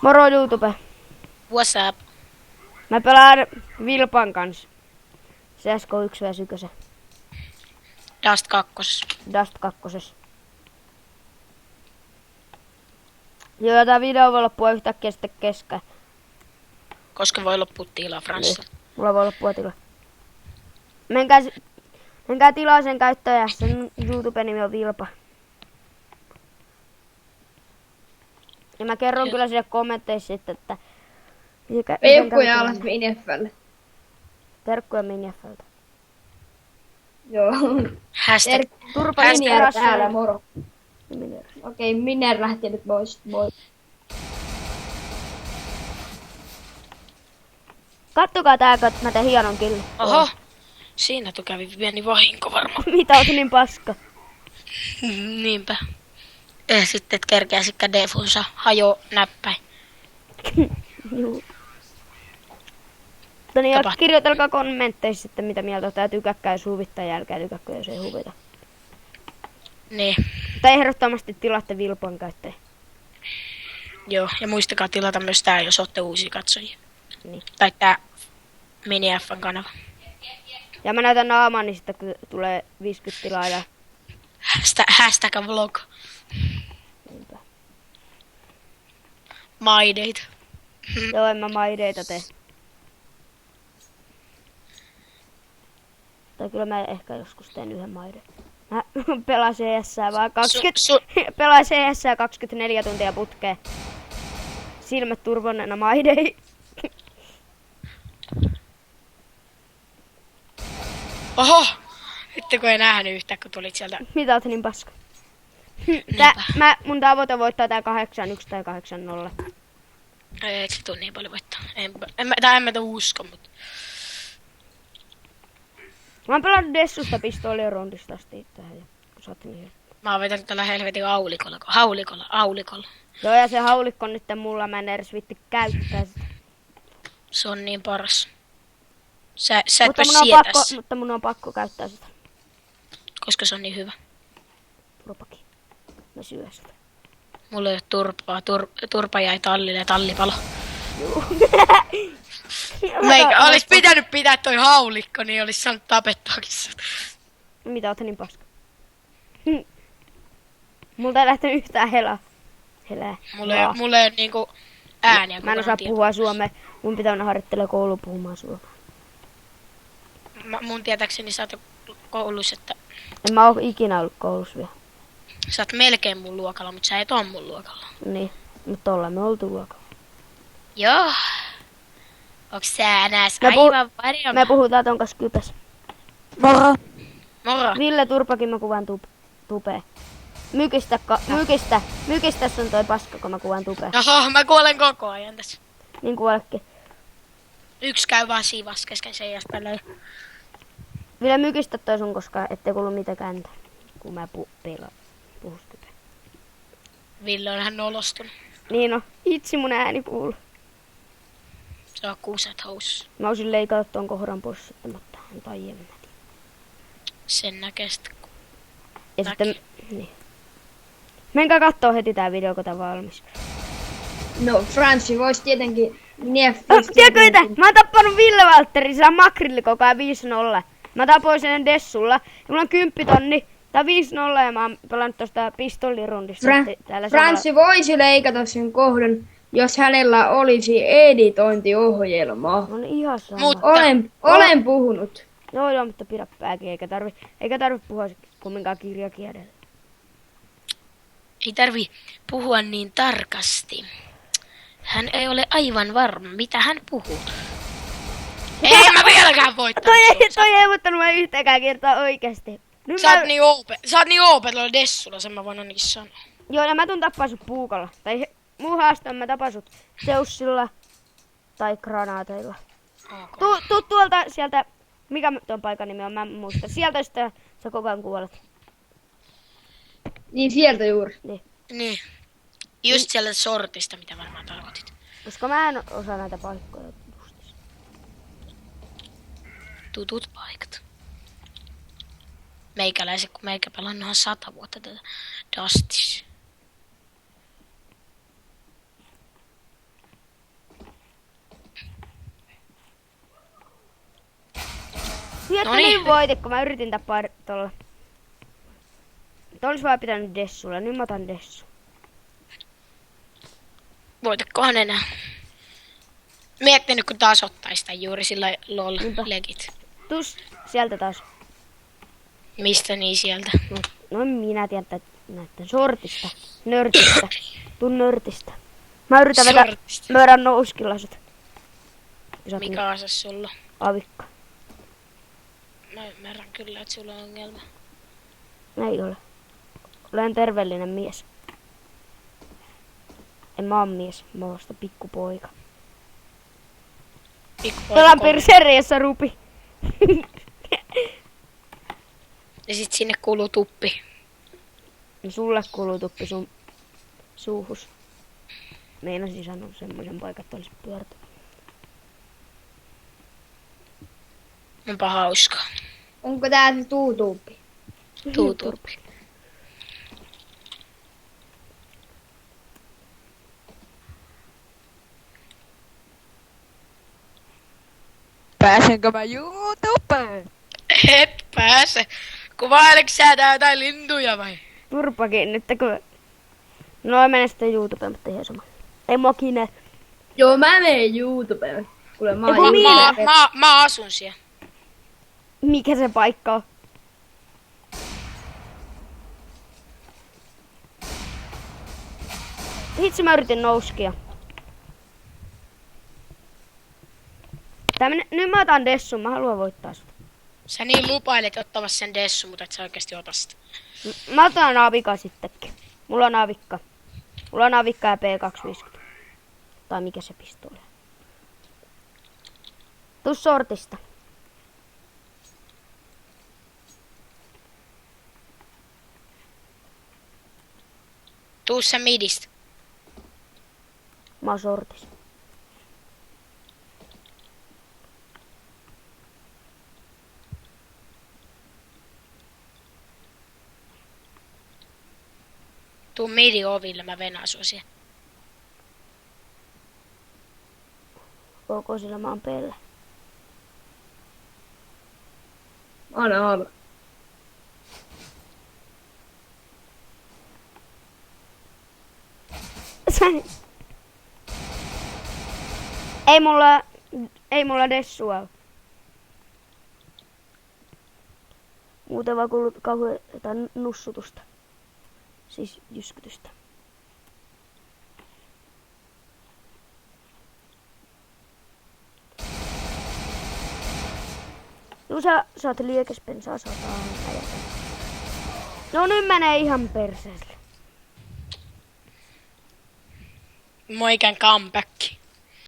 Moro YouTube. What's up? Mä pelaan Vilpan kanssa. CS:GO 1v1. Dust 2. Dust 2. Joo, tää video voi loppua yhtäkkiä sitten kesken. Koska voi loppua tilaa Franssilla. Mulla voi loppua tila. Menkää tilaa sen käyttöön, sen YouTube-nimi on Vilpa. Ja mä kerron kyllä sinne kommenteissa sitten, että... Peukkuja alas Minefälle. Terkkuja Minefältä. Joo. Hashtag. Turpa Miner täällä, moro. Miner. Okei, Miner lähti nyt pois. Kattokaa tää, kun mä teen hienon killin. Oho. Siinä kävi pieni vahinko varmaan. Mitä oot niin paska? Niinpä. Sitten et kerkeäsikään defunsa hajo näppäin. Juu. Mutta niin, Tapahtuu. kirjoitelkaa kommentteissa sitten mitä mieltä on. Tää tykäkkää jos huvittaa ja älkää tykäkkää jos ei huvita. Niin. Mutta ehdottomasti tilaatte Vilpan käyttäjä. Joo. Ja muistakaa tilata myös tää, jos ootte uusia katsojia. Niin. Tai tää Mini F:n kanava. Ja mä näytän naaman, niin sitten kun tulee 50 tilaa ja... Hashtag vlog. Niinpä. My date. Joo, en mä maideita tee. Tai kyllä mä ehkä joskus teen yhden maiden. Mä pelaan CS vaan 20... pelaan CS 24 tuntia putkeen. Silmät turvonnena maidei. Oho! Nyt kun ei nähnyt yhtään, kun tulit sieltä. Mitä oot niin paska? Mun tavoite voittaa tää 8-1 tai 8-0. Eikö se tuu niin paljon voittaa? En mä usko, mutta... Mä oon pelannut Dessusta pistoolien rondista asti tähän ja niin. Mä oon vetänyt tällä helvetin haulikolla. Joo, ja se haulikko nyt mulla, mä en edes vitti käyttää sitä. Se on niin paras. Sä et Mutta voi mun, on sietää pakko, sitä, mutta mun on pakko käyttää sitä. koska se on niin hyvä. Turpakin. Mä syön sitä. Mulla ei ole turpa jäi tallille ja talli palo. Juu. Meikä olis pitänyt pitää toi haulikko, niin olis saanut tapettaakin sut. Mitä oot niin paska? Multa ei lähtenyt yhtään helää. Mulla ei oo niinku ääniä. Mä en osaa puhua suomea. Mun pitää aina harjoittella kouluun puhumaan suomea. Mun tietääkseni sä oot koulussa, että En mä oo ikinä ollut koulussa vielä. sä oot melkein mun luokalla, mutta sä et oo mun luokalla. Niin, mutta ollaan me oltu luokalla. Joo. Onks sä nääs Me aivan varjoma? Me puhutaan ton kanssa kypäs. Moro. Moro. Ville Turpakin mä kuvaan tupee. Mykistä on toi paska, kun mä kuvaan tupee. Oho, mä kuolen koko ajan tässä. Niin kuolekin. Yksi käy vaan siivas kesken sen jäspälöllä. Ville mykistä toi sun, koska ette kuulu mitenkään, kun mä puhus kypä. Ville on ihan nolostunut. Niin no, itse mun ääni kuuluu. Se on kuuset housussa. Mä olisin leikata ton kohdan pois sitten, mutta en aiemmin. Sen näkee sitten. Ja sitten, niin. Menkää kattoo heti tää video, kun tää on valmis. No, Franssi vois tietenkin Tiedätkö mitä? Mä oon tappanut Ville Valtteri, sillä makrilli koko ajan 5-0. Mä tapoin sen Dessulla. Ja mulla on 10 tonni. Tää 5-0 ja mä oon pelannut tosta pistollirundista. Franssi voisi leikata sen kohdan, jos hänellä olisi editointiohjelma. On ihan sama. Mutta Olen puhunut. Joo, mutta pidä pääkin, eikä tarvi puhua kumminkaan kirjakielellä. ei tarvi puhua niin tarkasti. Hän ei ole aivan varma, mitä hän puhuu. Ei mä vieläkään voittanut. Toi ei voittanut mä yhtäkään kertaa oikeesti. Nyt Sä oot niin OP tuolla Dessulla, sen mä voin ainakin sanoa. Joo, ja mä tuun tappaa sut puukalla. Tai muu haastaa mä tapan sut Zeussilla tai granaateilla. Okay. Tuu tuolta sieltä, mikä tuon paikan nimi on, mä en muista. Sieltä sitten sä koko ajan kuolet. Niin sieltä juuri. Niin. Just sieltä sortista, mitä varmaan tarkoitit. Koska mä en osaa näitä paikkoja justis. Tutut paikat. Meikäläiset, kun meikä pelannuthan 100 vuotta tätä Dustis. että Noniin. nyt voitit, kun mä yritin tappaa tolla. Olis vaan pitänyt Dessulla, nyt mä otan Dessu. Voitakohan enää. Miettinyt, kun taas ottais sitä juuri sillä lol Niinpä. legit. Tus, sieltä taas. Mistä niin sieltä? No minä tiedän, että näitten sortista. Nörtistä. Tuun nörtistä. Mä yritän vetää Sortista. löydän nouskilaset. Mikä asas sulla? Avikka. Mä ymmärrän kyllä, että sulla on ongelma. Ei ole. Olen terveellinen mies. En mä oo mies, mä oon vasta pikkupoika. Pikkupoika Pelaan kolme. perseriessä rupi. Ja sit sinne kuuluu tuppi. Sulle kuuluu tuppi sun suuhus. Meinasin sanoa semmoisen paikan, että olisi pyörty. Onpa hauskaa. Onko tää se tuutuuppi? Tuutuppi. Pääsenkö mä YouTubeen? Et pääse. Kuvaileeko sä tää jotain lintuja vai? Turpakin nyt, kun... No mene sitten YouTubeen, mutta ihan sama. Ei mua kiinne. Joo, mä menen YouTubeen. Kuule, mä Ei, kun oon minä- Mä asun siellä. Mikä se paikka on? Hitsi mä yritin nouskia. Nyt mä otan Dessun, mä haluan voittaa sut. Sä niin lupailet ottavassa sen dessu, mutta et sä oikeesti ota sitä. Mä otan Avika sittenkin. Mulla on Avikka. Mulla on Avikka ja P250. Tai mikä se pistooli. Tuu sortista. Tuu sä midistä. Mä oon sortis. Tuu midi oville, mä venaan sua siellä. Koko sillä mä oon Pelle. Anna. Ei mulla Dessua oo. Muuten vaan kuuluu kauhean jotain nussutusta. Siis jyskytystä. Juu, sä saat liekespensaa 100 ajatella. No nyt menee ihan perseelle. Moikan comeback.